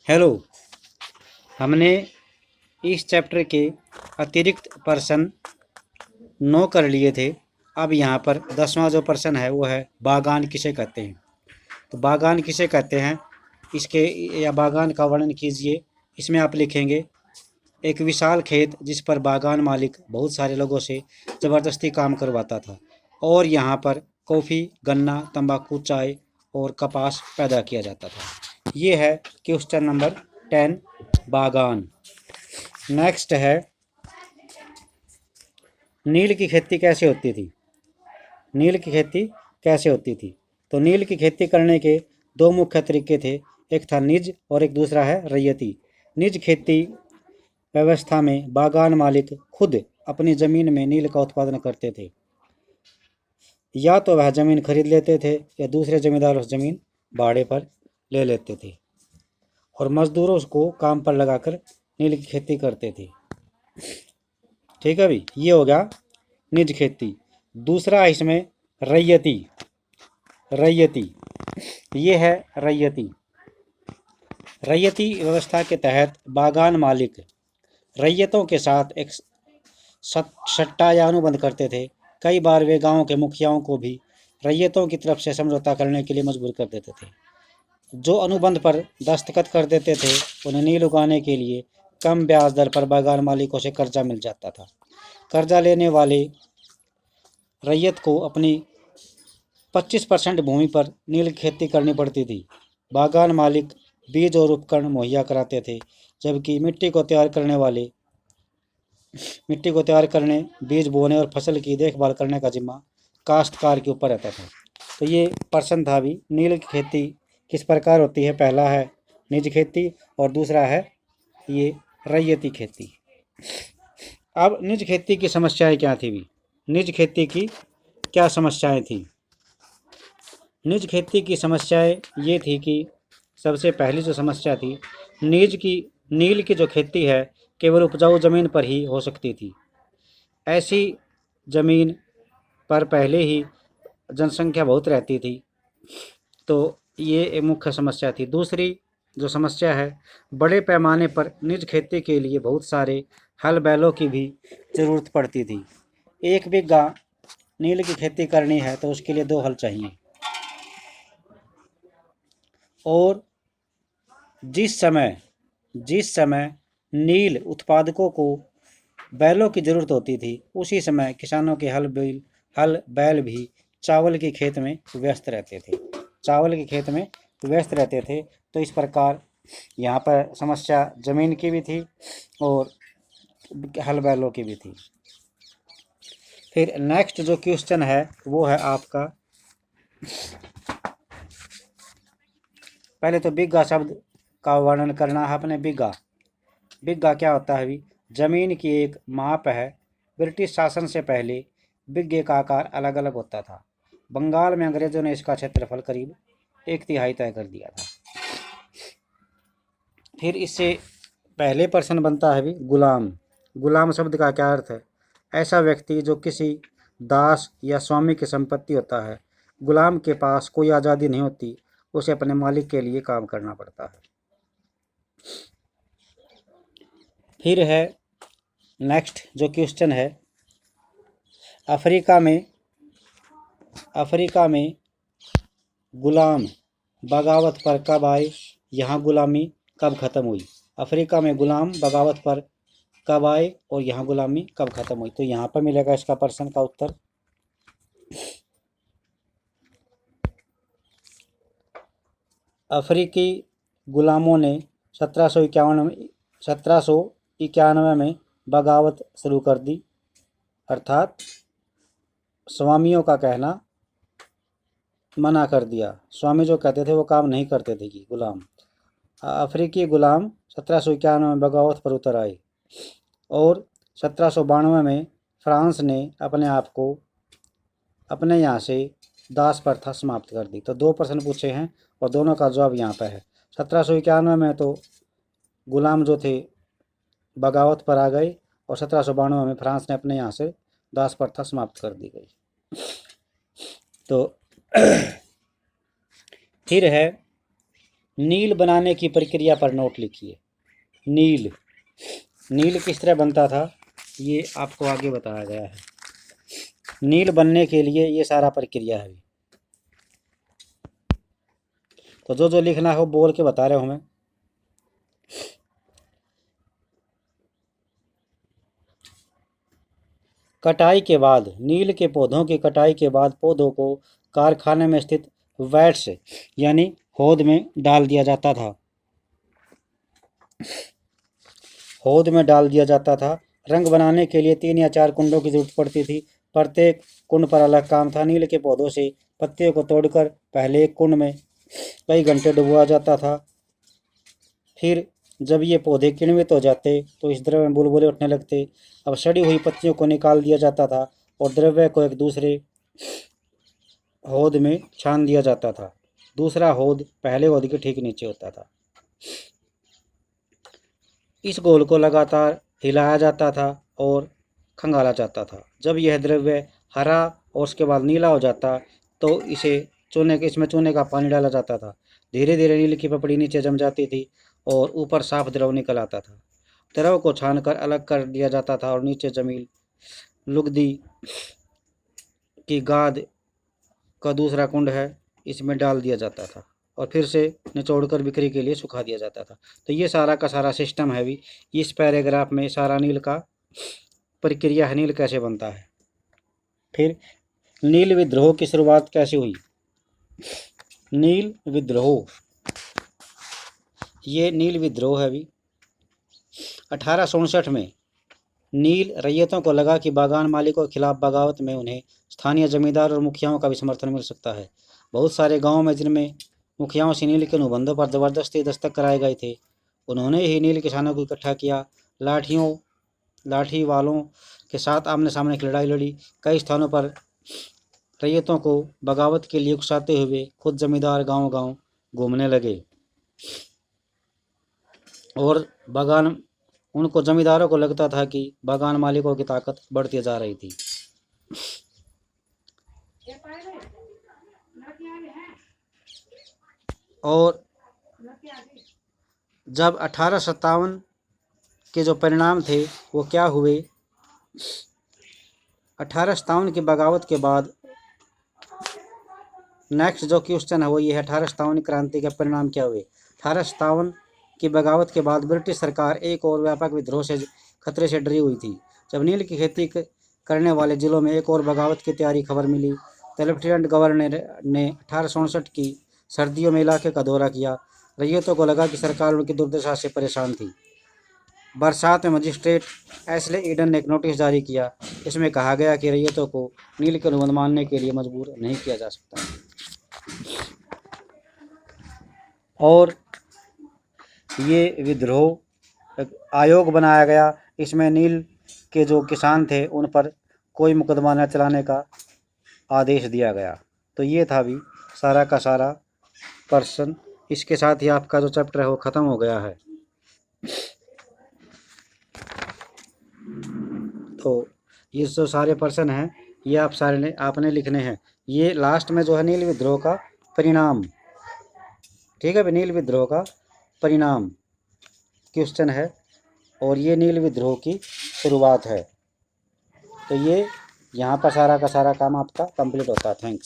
Hello. हमने इस chapter के अतिरिक्त प्रश्न 9 कर लिए थे। अब यहाँ पर 10वां जो प्रश्न है वो है बागान किसे कहते हैं। तो बागान किसे कहते हैं इसके या बागान का वर्णन कीजिए। इसमें आप लिखेंगे एक विशाल खेत जिस पर बागान मालिक बहुत सारे लोगों से ज़बरदस्ती काम करवाता था और यहाँ पर कॉफ़ी, गन्ना, तंबाकू, चाय और कपास पैदा किया जाता था। ये है क्वेश्चन नंबर 10 बागान। नेक्स्ट है नील की खेती कैसे होती थी। नील की खेती कैसे होती थी। तो नील की खेती करने के दो मुख्य तरीके थे, एक था निज और एक दूसरा है रैयती। निज खेती व्यवस्था में बागान मालिक खुद अपनी ज़मीन में नील का उत्पादन करते थे। या तो वह ज़मीन खरीद लेते थे या दूसरे ज़मींदार उस ज़मीन भाड़े पर ले लेते थे और मज़दूरों को काम पर लगाकर नील की खेती करते थे। ठीक है भाई, ये हो गया निज खेती। दूसरा है इसमें रैयती। रैयती ये है रैयती। रैयती व्यवस्था के तहत बागान मालिक रैयतों के साथ एक सट्टा या अनुबंध करते थे। कई बार वे गांव के मुखियाओं को भी रैयतों की तरफ से समझौता करने के लिए मजबूर कर देते थे। जो अनुबंध पर दस्तखत कर देते थे उन्हें नील उगाने के लिए कम ब्याज दर पर बागान मालिकों से कर्जा मिल जाता था। कर्जा लेने वाले रैयत को अपनी 25% भूमि पर नील की खेती करनी पड़ती थी। बागान मालिक बीज और उपकरण मुहैया कराते थे, जबकि मिट्टी को तैयार करने, बीज बोने और फसल की देखभाल करने का जिम्मा काश्तकार के ऊपर रहता था। तो ये प्रश्न था भी, नील की खेती किस प्रकार होती है। पहला है निज खेती और दूसरा है ये रैयती खेती। अब निज खेती की समस्याएं क्या थी भी। निज खेती की क्या समस्याएं थी। निज खेती की समस्याएं ये थी कि सबसे पहली जो समस्या थी, नील की जो खेती है केवल उपजाऊ ज़मीन पर ही हो सकती थी। ऐसी ज़मीन पर पहले ही जनसंख्या बहुत रहती थी, तो ये एक मुख्य समस्या थी। दूसरी जो समस्या है, बड़े पैमाने पर निज खेती के लिए बहुत सारे हल बैलों की भी ज़रूरत पड़ती थी। 1 बीघा नील की खेती करनी है तो उसके लिए 2 हल चाहिए और जिस समय नील उत्पादकों को बैलों की ज़रूरत होती थी उसी समय किसानों के हल बैल भी चावल के खेत में व्यस्त रहते थे। तो इस प्रकार यहाँ पर समस्या ज़मीन की भी थी और हल बैलों की भी थी। फिर नेक्स्ट जो क्वेश्चन है वो है आपका, पहले तो बिग्गा शब्द का वर्णन करना है अपने। बिग्गा क्या होता है भी। ज़मीन की एक माप है। ब्रिटिश शासन से पहले बिग्गे का आकार अलग अलग होता था। बंगाल में अंग्रेजों ने इसका क्षेत्रफल करीब 1/3 तय कर दिया था। फिर इससे पहले प्रश्न बनता है भी गुलाम। गुलाम शब्द का क्या अर्थ है। ऐसा व्यक्ति जो किसी दास या स्वामी की संपत्ति होता है। गुलाम के पास कोई आज़ादी नहीं होती, उसे अपने मालिक के लिए काम करना पड़ता है। फिर है नेक्स्ट जो क्वेश्चन है, अफ्रीका में गुलाम बगावत पर कब आए, यहाँ गुलामी कब ख़त्म हुई। अफ्रीका में गुलाम बगावत पर कब आए और यहाँ गुलामी कब ख़त्म हुई। तो यहाँ पर मिलेगा इसका प्रश्न का उत्तर। अफ्रीकी गुलामों ने 1791 में बगावत शुरू कर दी, अर्थात स्वामियों का कहना मना कर दिया। स्वामी जो कहते थे वो काम नहीं करते थे कि गुलाम। अफ्रीकी गुलाम 1791 में बगावत पर उतर आए और 1792 में फ्रांस ने अपने आप को अपने यहाँ से दास प्रथा समाप्त कर दी। तो 2 प्रश्न पूछे हैं और दोनों का जवाब यहाँ पर है। 1791 में तो गुलाम जो थे बगावत पर आ गए और 1792 में फ्रांस ने अपने यहाँ से दास प्रथा समाप्त कर दी गई। तो फिर है नील बनाने की प्रक्रिया पर नोट लिखिए। नील नील किस तरह बनता था ये आपको आगे बताया गया है। नील बनने के लिए ये सारा प्रक्रिया है। तो जो जो लिखना हो बोल के बता रहा हूँ मैं। कटाई के बाद नील के पौधों की कटाई के बाद पौधों को कारखाने में स्थित वैट्स यानी हौद में डाल दिया जाता था। हौद में डाल दिया जाता था। रंग बनाने के लिए 3 या 4 कुंडों की जरूरत पड़ती थी। प्रत्येक कुंड पर अलग काम था। नील के पौधों से पत्तियों को तोड़कर पहले एक कुंड में कई घंटे डुबोया जाता था। फिर जब ये पौधे किण्वित हो जाते तो इस द्रव्य में बुलबुले उठने लगते। अब सड़ी हुई पत्तियों को निकाल दिया जाता था और द्रव्य को एक दूसरे हौद में छान दिया जाता था। दूसरा हौद पहले हौद के ठीक नीचे होता था। इस घोल को लगातार हिलाया जाता था और खंगाला जाता था। जब यह द्रव्य हरा और उसके बाद नीला हो जाता तो इसमें चूने का पानी डाला जाता था। धीरे धीरे नील की पपड़ी नीचे जम जाती थी और ऊपर साफ द्रव निकल आता था। द्रव को छानकर अलग कर दिया जाता था और नीचे जमीन लुगदी की गाद का दूसरा कुंड है इसमें डाल दिया जाता था और फिर से निचोड़कर बिक्री के लिए सुखा दिया जाता था। तो ये सारा का सारा सिस्टम है भी। इस पैराग्राफ में सारा नील का प्रक्रिया है, नील कैसे बनता है। फिर नील विद्रोह की शुरुआत कैसे हुई। नील विद्रोह, ये नील विद्रोह है भी। 1859 में नील रैयतों को लगा कि बागान मालिकों के खिलाफ बगावत में उन्हें स्थानीय जमींदार और मुखियाओं का भी समर्थन मिल सकता है। बहुत सारे गांवों में जिनमें मुखियाओं से नील के अनुबंधों पर जबरदस्ती दस्तखत कराए गए थे, उन्होंने ही नील किसानों को इकट्ठा किया। लाठी वालों के साथ आमने सामने की लड़ाई लड़ी। कई स्थानों पर रैयतों को बगावत के लिए उकसाते हुए खुद जमींदार गांव गांव घूमने लगे और उनको जमींदारों को लगता था कि बागान मालिकों की ताकत बढ़ती जा रही थी। और जब 1857 के जो परिणाम थे वो क्या हुए। 1857 की बगावत के बाद नेक्स्ट जो क्वेश्चन है वो ये है, 1857 क्रांति के परिणाम क्या हुए। 1857 की बगावत के बाद ब्रिटिश सरकार एक और व्यापक विद्रोह से खतरे से डरी हुई थी। जब नील की खेती करने वाले जिलों में एक और बगावत की तैयारी खबर मिली तो लेफ्टिनेंट गवर्नर ने 1859 की सर्दियों में इलाके का दौरा किया। रैयतों को लगा कि सरकार उनकी दुर्दशा से परेशान थी। बरसात में मजिस्ट्रेट एस्ले ईडन ने एक नोटिस जारी किया। इसमें कहा गया कि रैयतों को नील के अनुबंध मानने के लिए मजबूर नहीं किया जा सकता और ये विद्रोह आयोग बनाया गया। इसमें नील के जो किसान थे उन पर कोई मुकदमा न चलाने का आदेश दिया गया। तो ये था भी सारा का सारा पर्सन। इसके साथ ही आपका जो चैप्टर है वो ख़त्म हो गया है। तो ये जो सारे पर्सन हैं ये आपने लिखने हैं। ये लास्ट में जो है नील विद्रोह का परिणाम, ठीक है, नील विद्रोह का परिणाम क्वेश्चन है और ये नील विद्रोह की शुरुआत है। तो ये यहाँ पर सारा का सारा काम आपका कंप्लीट होता है। थैंक्स।